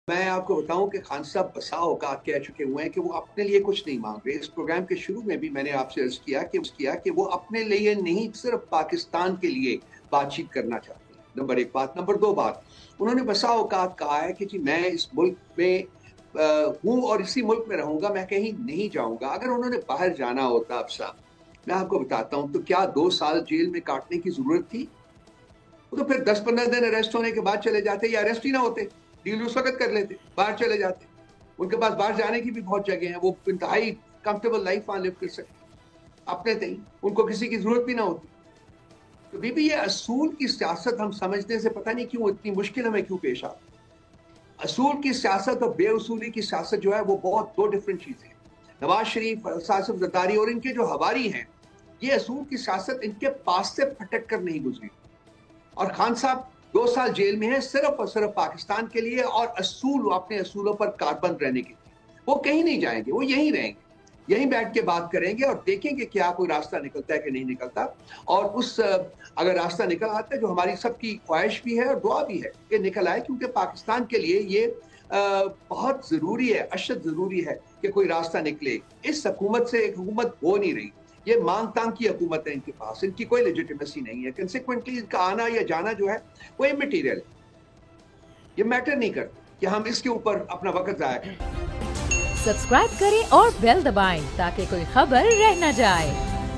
मैं आपको बताऊँ कि खान साहब बसा औकात कह चुके हुए हैं कि वो अपने लिए कुछ नहीं माँग रहे। इस प्रोग्राम के शुरू में भी मैंने आपसे अर्ज़ किया कि वो अपने लिए नहीं, सिर्फ़ पाकिस्तान के लिए बातचीत करना चाहते हैं, नंबर 1 बात। नंबर 2 बात, उन्होंने बसा औकात कहा है कि जी मैं इस मुल्क में हूँ और इसी मुल्क में रहूँगा, मैं कहीं नहीं जाऊँगा। अगर उन्होंने बाहर जाना होता अब साहब, मैं आपको बताता हूँ, तो क्या 2 साल जेल में काटने की ज़रूरत थी? वो तो फिर 10-15 दिन अरेस्ट होने के बाद चले जाते या अरेस्ट ही ना होते, डील उस वक़्त कर लेते, बाहर चले जाते। उनके पास बाहर जाने की भी बहुत जगह है, वो इंतहाई कंफर्टेबल लाइफ़ वहाँ लिव कर सकते, अपने तई, उनको किसी की ज़रूरत भी ना होती। तो बीबी ये असूल की सियासत हम समझने से पता नहीं क्यों इतनी मुश्किल हमें क्यों पेश आती है। असूल की सियासत और बेअसूली की सियासत जो है वो बहुत 2 डिफरेंट चीज़ें हैं। नवाज़ शरीफ, सासिफ ज़रदारी और इनके जो हवारी हैं, ये असूल की सियासत इनके पास से फटक कर नहीं गुज़री। और खान साहब 2 साल जेल में हैं सिर्फ और सिर्फ पाकिस्तान के लिए और अपने असूलों पर कारबंद रहने के लिए। वो कहीं नहीं जाएँगे, वो यहीं रहेंगे। यहीं बैठ के बात करेंगे और देखेंगे क्या कोई रास्ता निकलता है कि नहीं निकलता। और अगर रास्ता निकल आता है जो हमारी सबकी ख्वाहिश भी है और दुआ भी है कि निकल आए, क्योंकि पाकिस्तान के लिए ये बहुत ज़रूरी है, अशद ज़रूरी है कि कोई रास्ता निकले। इस हुकूमत से एक हुकूमत हो नहीं रही। ये मांग-तांग की हुकूमत है इनके पास, इनकी कोई लेजिटिमेसी नहीं है। कंसीक्वेंटली इनका आना या जाना जो है, वो इमैटेरियल है। ये मैटर नहीं करता कि हम इसके ऊपर अपना वक़्त ज़ाया करें। सब्सक्राइब करें और बेल दबाएं ताकि कोई खबर रह न जाए।